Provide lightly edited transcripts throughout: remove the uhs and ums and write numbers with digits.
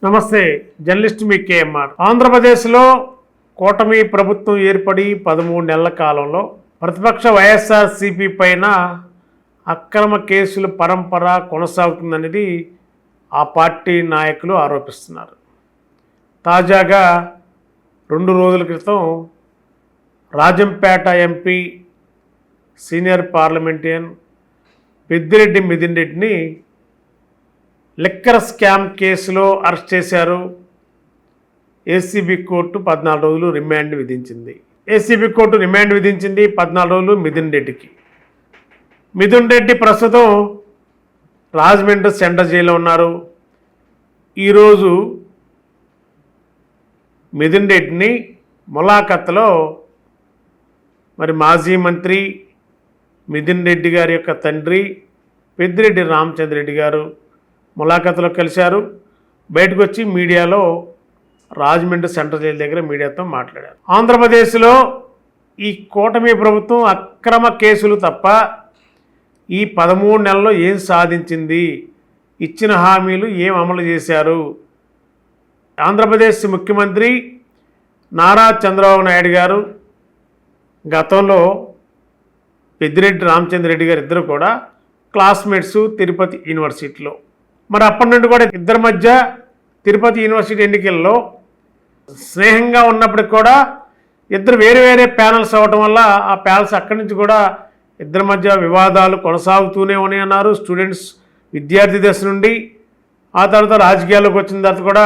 నమస్తే, జర్నలిస్ట్ మీ కేఎంఆర్. ఆంధ్రప్రదేశ్లో కూటమి ప్రభుత్వం ఏర్పడి 13 నెలల కాలంలో ప్రతిపక్ష వైఎస్ఆర్సీపీ పైన అక్రమ కేసుల పరంపర కొనసాగుతుందనేది ఆ పార్టీ నాయకులు ఆరోపిస్తున్నారు. తాజాగా 2 రోజుల క్రితం Rajampet MP senior parliamentarian Peddireddy Mithun రెడ్డిని లిక్కర్ స్కామ్ కేసులో అరెస్ట్ చేశారు. ఏసీబీ కోర్టు 14 రోజులు రిమాండ్ విధించింది. ఏసీబీ కోర్టు రిమాండ్ విధించింది 14 రోజులు మిథున్ రెడ్డికి. మిథున్ రెడ్డి ప్రస్తుతం రాజమండ్రి సెంట్రల్ జైల్లో ఉన్నారు. ఈరోజు మిథున్ రెడ్డిని ములాఖత్లో మాజీ మంత్రి మిథున్ రెడ్డి గారి యొక్క తండ్రి పెద్దిరెడ్డి రామచంద్ర రెడ్డి గారు ములాఖతులో కలిశారు. బయటకు వచ్చి మీడియాలో రాజమండ్రి సెంట్రల్ జైలు దగ్గర మీడియాతో మాట్లాడారు. ఆంధ్రప్రదేశ్లో ఈ కూటమి ప్రభుత్వం అక్రమ కేసులు తప్ప ఈ 13 నెలల్లో ఏం సాధించింది, ఇచ్చిన హామీలు ఏం అమలు చేశారు? ఆంధ్రప్రదేశ్ ముఖ్యమంత్రి నారా చంద్రబాబు నాయుడు గారు గతంలో పెద్దిరెడ్డి రామచంద్ర రెడ్డి గారు ఇద్దరు కూడా క్లాస్మేట్స్ తిరుపతి యూనివర్సిటీలో. అప్పటి నుండి కూడా ఇద్దరి మధ్య తిరుపతి యూనివర్సిటీ ఎన్నికల్లో స్నేహంగా ఉన్నప్పటికి కూడా ఇద్దరు వేరే వేరే ప్యానల్స్ అవ్వటం వల్ల ఆ ప్యానల్స్ అక్కడి నుంచి కూడా ఇద్దరి మధ్య వివాదాలు కొనసాగుతూనే ఉన్నాయి అన్నారు. స్టూడెంట్స్ విద్యార్థి దశ నుండి ఆ తర్వాత రాజకీయాల్లోకి వచ్చిన తర్వాత కూడా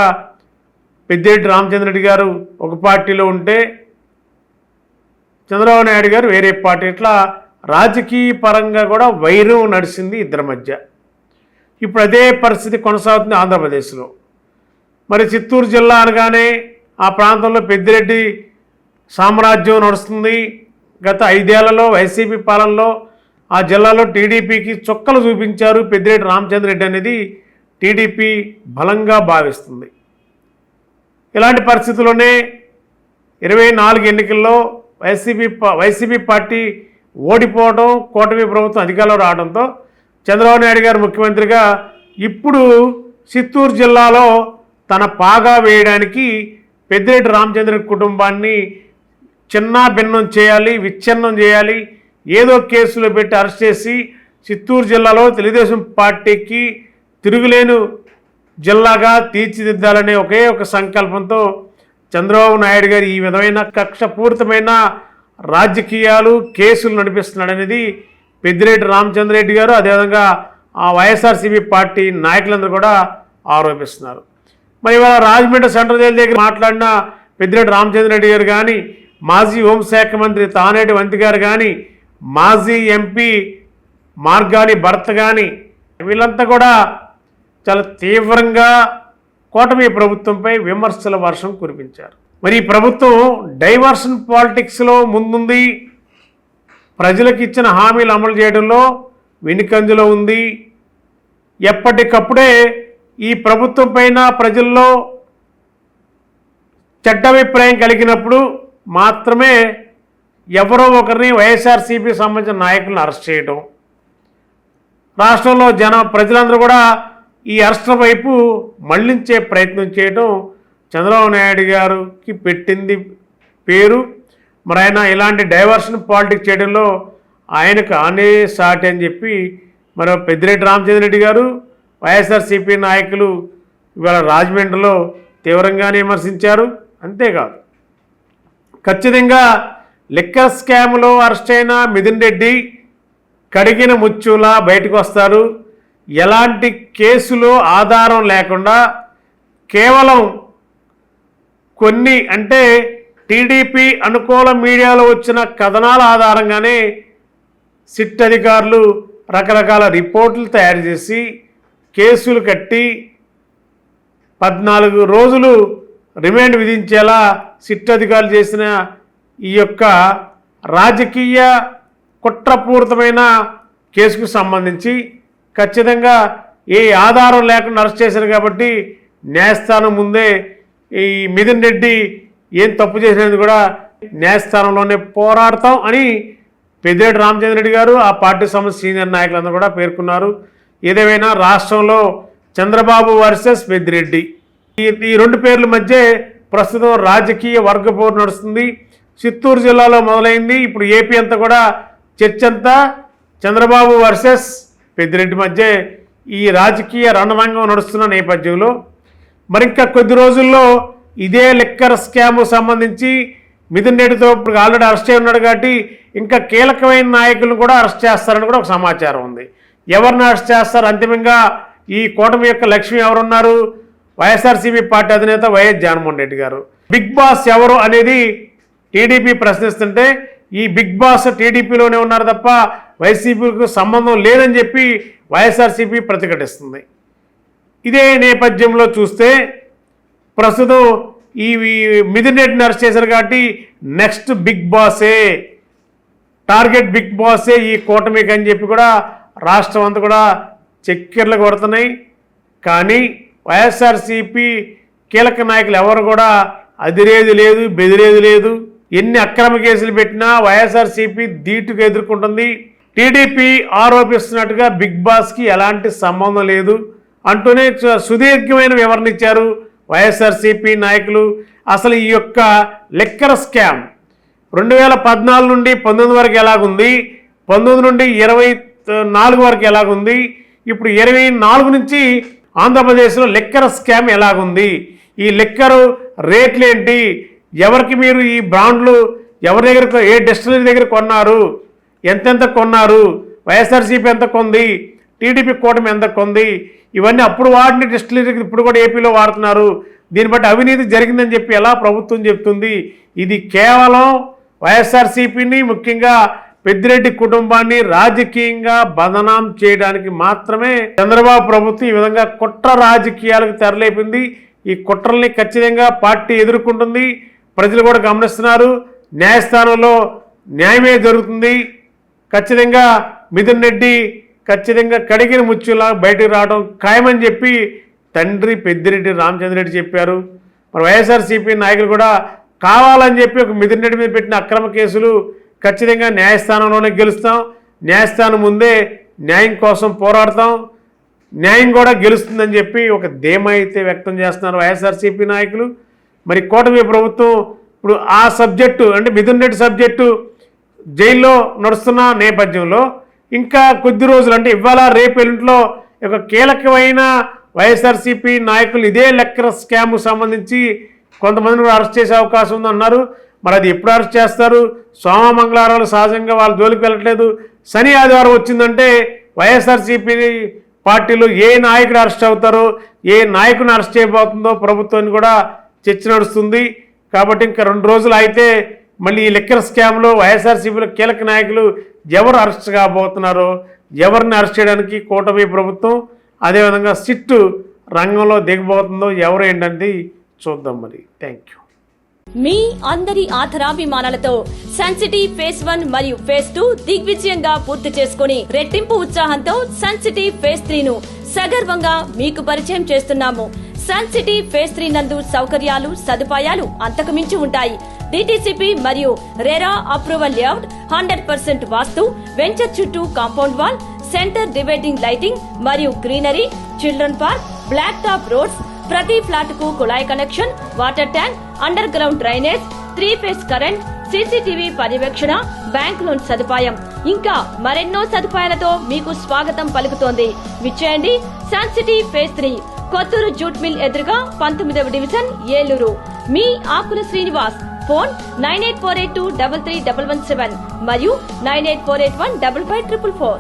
పెద్దిరెడ్డి రామచంద్ర రెడ్డి గారు ఒక పార్టీలో ఉంటే చంద్రబాబు నాయుడు గారు వేరే పార్టీ, ఇట్లా రాజకీయ పరంగా కూడా వైరం నడిచింది ఇద్దరి మధ్య. ఇప్పుడు అదే పరిస్థితి కొనసాగుతుంది ఆంధ్రప్రదేశ్లో. చిత్తూరు జిల్లా అనగానే ఆ ప్రాంతంలో పెద్దిరెడ్డి సామ్రాజ్యం నడుస్తుంది. గత 5 ఏళ్లలో వైసీపీ పాలనలో ఆ జిల్లాలో టీడీపీకి చుక్కలు చూపించారు పెద్దిరెడ్డి రామచంద్ర రెడ్డి అనేది టీడీపీ బలంగా భావిస్తుంది. ఇలాంటి పరిస్థితుల్లోనే 24 ఎన్నికల్లో వైసీపీ పార్టీ ఓడిపోవడం, కూటమి ప్రభుత్వం అధికారంలో రావడంతో చంద్రబాబు నాయుడు గారు ముఖ్యమంత్రిగా ఇప్పుడు చిత్తూరు జిల్లాలో తన పాగా వేయడానికి పెద్దిరెడ్డి రామచంద్ర కుటుంబాన్ని చిన్నాభిన్నం చేయాలి, విచ్ఛిన్నం చేయాలి, ఏదో కేసులో పెట్టి అరెస్ట్ చేసి చిత్తూరు జిల్లాలో తెలుగుదేశం పార్టీకి తిరుగులేని జిల్లాగా తీర్చిదిద్దాలనే ఒకే ఒక సంకల్పంతో చంద్రబాబు నాయుడు గారు ఈ విధమైన కక్షపూరితమైన రాజకీయాలు కేసులు నడిపిస్తున్నాడనేది పెద్దిరెడ్డి రామచంద్ర రెడ్డి గారు, అదేవిధంగా ఆ వైఎస్ఆర్సీపీ పార్టీ నాయకులందరూ కూడా ఆరోపిస్తున్నారు. ఇవాళ రాజమండ్రి సెంట్రల్ జైలు దగ్గర మాట్లాడిన పెద్దిరెడ్డి రామచంద్ర రెడ్డి గారు కానీ, మాజీ హోంశాఖ మంత్రి తానేటి వంతి గారు కానీ, మాజీ ఎంపీ మార్గాని భర్త కానీ, వీళ్ళంతా కూడా చాలా తీవ్రంగా కూటమి ప్రభుత్వంపై విమర్శల వర్షం కురిపించారు. ఈ ప్రభుత్వం డైవర్షన్ పాలిటిక్స్లో ముందుంది, ప్రజలకు ఇచ్చిన హామీలు అమలు చేయడంలో వెనుకంజలో ఉంది. ఎప్పటికప్పుడే ఈ ప్రభుత్వం పైన ప్రజల్లో చెడ్డ అభిప్రాయం కలిగినప్పుడు మాత్రమే ఎవరో ఒకరిని వైఎస్ఆర్సీపీ సంబంధించిన నాయకులను అరెస్ట్ చేయడం, రాష్ట్రంలో ప్రజలందరూ కూడా ఈ అరెస్టుల వైపు మళ్లించే ప్రయత్నం చేయడం చంద్రబాబు నాయుడు గారికి పెట్టింది పేరు. ఆయన ఇలాంటి డైవర్షన్ పాలిటిక్స్ చేయడంలో ఆయనకు ఆనే సాటి అని చెప్పి పెద్దిరెడ్డి రామచంద్ర రెడ్డి గారు, వైఎస్ఆర్సీపీ నాయకులు ఇవాళ రాజమండ్రిలో తీవ్రంగానే విమర్శించారు. అంతేకాదు, ఖచ్చితంగా లిక్కర్ స్కామ్లో అరెస్ట్ అయిన మిథున్ రెడ్డి కడిగిన ముచ్చులా బయటకు వస్తారు. ఎలాంటి కేసులో ఆధారం లేకుండా కేవలం కొన్ని టీడీపీ అనుకూల మీడియాలో వచ్చిన కథనాల ఆధారంగానే సిట్ అధికారులు రకరకాల రిపోర్టులు తయారు చేసి కేసులు కట్టి 14 రోజులు రిమాండ్ విధించేలా సిట్ అధికారులు చేసిన ఈ యొక్క రాజకీయ కుట్రపూరితమైన కేసుకు సంబంధించి ఖచ్చితంగా ఏ ఆధారం లేకుండా అరెస్ట్ చేశారు కాబట్టి న్యాయస్థానం ముందే ఈ మిథున్ రెడ్డి ఏం తప్పు చేసినది కూడా న్యాయస్థానంలోనే పోరాడతాం అని పెద్దిరెడ్డి రామచంద్ర రెడ్డి గారు, ఆ పార్టీ సంబంధించిన సీనియర్ నాయకులందరూ కూడా పేర్కొన్నారు. ఏదేమైనా రాష్ట్రంలో చంద్రబాబు వర్సెస్ పెద్దిరెడ్డి ఈ రెండు పేర్ల మధ్య ప్రస్తుతం రాజకీయ వర్గపోరు నడుస్తుంది. చిత్తూరు జిల్లాలో మొదలైంది. ఇప్పుడు ఏపీ అంతా కూడా చర్చ అంతా చంద్రబాబు వర్సెస్ పెద్దిరెడ్డి మధ్య ఈ రాజకీయ రణరంగం నడుస్తున్న నేపథ్యంలో మరింకా కొద్ది రోజుల్లో ఇదే లిక్కర్ స్కామ్ సంబంధించి మిథున్ రెడ్డితో ఇప్పుడు ఆల్రెడీ అరెస్ట్ అయి ఉన్నాడు కాబట్టి ఇంకా కీలకమైన నాయకులను కూడా అరెస్ట్ చేస్తారని కూడా ఒక సమాచారం ఉంది. ఎవరిని అరెస్ట్ చేస్తారు? అంతిమంగా ఈ కూటమి యొక్క లక్ష్యం ఎవరున్నారు? వైఎస్ఆర్సీపీ పార్టీ అధినేత వైఎస్ జగన్మోహన్ రెడ్డి గారు. బిగ్ బాస్ ఎవరు అనేది టీడీపీ ప్రశ్నిస్తుంటే ఈ బిగ్ బాస్ టీడీపీలోనే ఉన్నారు తప్ప వైసీపీకి సంబంధం లేదని చెప్పి వైఎస్ఆర్సీపీ ప్రతిఘటిస్తుంది. ఇదే నేపథ్యంలో చూస్తే ప్రస్తుతం ఈ మిథున్ రెడ్డిని అరెస్ట్ చేశారు కాబట్టి నెక్స్ట్ బిగ్ బాసే, టార్గెట్ బిగ్ బాసే ఈ కూటమికి అని చెప్పి కూడా రాష్ట్రం అంతా కూడా చక్కెర్లు కొడుతున్నాయి. కానీ వైఎస్ఆర్సీపీ కీలక నాయకులు ఎవరు కూడా అదిరేది లేదు, బెదిరేది లేదు. ఎన్ని అక్రమ కేసులు పెట్టినా వైఎస్ఆర్సీపీ ధీటుగా ఎదుర్కొంటుంది. టీడీపీ ఆరోపిస్తున్నట్టుగా బిగ్ బాస్కి ఎలాంటి సంబంధం లేదు అంటూనే సుదీర్ఘమైన వివరణ ఇచ్చారు వైఎస్ఆర్సీపీ నాయకులు. అసలు ఈ యొక్క లిక్కర్ స్కామ్ 2014 నుండి 19 వరకు ఎలాగుంది, 19 నుండి 24 వరకు ఎలాగుంది, ఇప్పుడు 24 నుంచి ఆంధ్రప్రదేశ్లో లిక్కర్ స్కామ్ ఎలాగుంది, ఈ లిక్కరు రేట్లు ఏంటి, ఎవరికి మీరు ఈ బ్రాండ్లు ఎవరి దగ్గర ఏ డిస్టిలరీ దగ్గర కొన్నారు, ఎంతెంత కొన్నారు, వైఎస్ఆర్సీపీ ఎంత కొంది, టీడీపీ కూటమి ఎంత కొంది, ఇవన్నీ అప్పుడు వాడిని డిస్టిలరీకి ఇప్పుడు కూడా ఏపీలో వాడుతున్నారు. దీన్ని బట్టి అవినీతి జరిగిందని చెప్పి ఎలా ప్రభుత్వం చెప్తుంది? ఇది కేవలం వైఎస్ఆర్సీపీని ముఖ్యంగా పెద్దిరెడ్డి కుటుంబాన్ని రాజకీయంగా బదనాం చేయడానికి మాత్రమే చంద్రబాబు ప్రభుత్వం ఈ విధంగా కుట్ర రాజకీయాలకు తెరలేపింది. ఈ కుట్రల్ని ఖచ్చితంగా పార్టీ ఎదుర్కొంటుంది. ప్రజలు కూడా గమనిస్తున్నారు. న్యాయస్థానంలో న్యాయమే జరుగుతుంది. ఖచ్చితంగా మిథున్ రెడ్డి ఖచ్చితంగా కడిగిన ముచ్చులా బయటకు రావడం ఖాయమని చెప్పి తండ్రి పెద్దిరెడ్డి రామచంద్రరెడ్డి చెప్పారు. మరి వైఎస్ఆర్సీపీ నాయకులు కూడా కావాలని చెప్పి ఒక మిథున్ రెడ్డి మీద పెట్టిన అక్రమ కేసులు ఖచ్చితంగా న్యాయస్థానంలోనే గెలుస్తాం, న్యాయస్థానం ముందే న్యాయం కోసం పోరాడతాం, న్యాయం కూడా గెలుస్తుందని చెప్పి ఒక ధీమా అయితే వ్యక్తం చేస్తున్నారు వైఎస్ఆర్సీపీ నాయకులు. మరి కూటమి ప్రభుత్వం ఇప్పుడు ఆ సబ్జెక్టు అంటే మిథున్ రెడ్డి సబ్జెక్టు జైల్లో నడుస్తున్న నేపథ్యంలో ఇంకా కొద్ది రోజులు అంటే ఇవాళ రేపు ఎల్లుంట్లో ఒక కీలకమైన వైఎస్ఆర్సీపీ నాయకులు ఇదే లెక్కర స్కామ్ సంబంధించి కొంతమందిని అరెస్ట్ చేసే అవకాశం ఉందన్నారు. మరి అది ఎప్పుడు అరెస్ట్ చేస్తారు? సోమ మంగళవారాలు సహజంగా వాళ్ళు జోలికి వెళ్ళట్లేదు. శని ఆదివారం వచ్చిందంటే వైఎస్ఆర్సీపీ పార్టీలో ఏ నాయకుడు అరెస్ట్ అవుతారో, ఏ నాయకుని అరెస్ట్ చేయబోతుందో ప్రభుత్వాన్ని కూడా చర్చ నడుస్తుంది. కాబట్టి ఇంకా 2 రోజులు అయితే మళ్ళీ ఈ లిక్కర్ స్కామ్లో వైఎస్ఆర్సీపీలో కీలక నాయకులు ఎవరు అరెస్ట్ కాబోతున్నారో, ఎవరిని అరెస్ట్ చేయడానికి కూటమి ప్రభుత్వం అదేవిధంగా సిట్టు రంగంలో దిగబోతుందో ఎవరు ఏంటంటే చూద్దాం. మరి థ్యాంక్ యూ. మీ అందరి ఆధారాభిమానాలతో సన్ సిటీ ఫేజ్ 1 మరియు ఫేజ్ 2 దిగ్విజయంగా పూర్తి చేసుకుని రెట్టింపు ఉత్సాహంతో సన్ సిటీ ఫేజ్ 3 ను సగర్వంగా మీకు పరిచయం చేస్తున్నాము. సన్ సిటీ ఫేజ్ 3 నందు సౌకర్యాలు సదుపాయాలు అంతకుమించి ఉంటాయి. డిటిసిపి మరియు RERA approval layout, 100% vastu, venture చుట్టూ compound wall, centre dividing lighting మరియు greenery, children park, black top roads, ప్రతి ఫ్లాట్ కు కుళాయి connection, water tank, underground drainage, 3 phase current, CCTV పర్యవేక్షణ, బ్యాంక్ లోన్ సదుపాయం ఇంకా మరెన్నో సదుపాయాలతో మీకు స్వాగతం పలుకుతోంది. విచ్చేయండి Sun City phase 3, Kotturu jute mill ఎదురుగా 19వ డివిజన్, ఏలూరు. మీ ఆకుల శ్రీనివాస్. ఫోన్ 9848233117 మరియు 9848155544.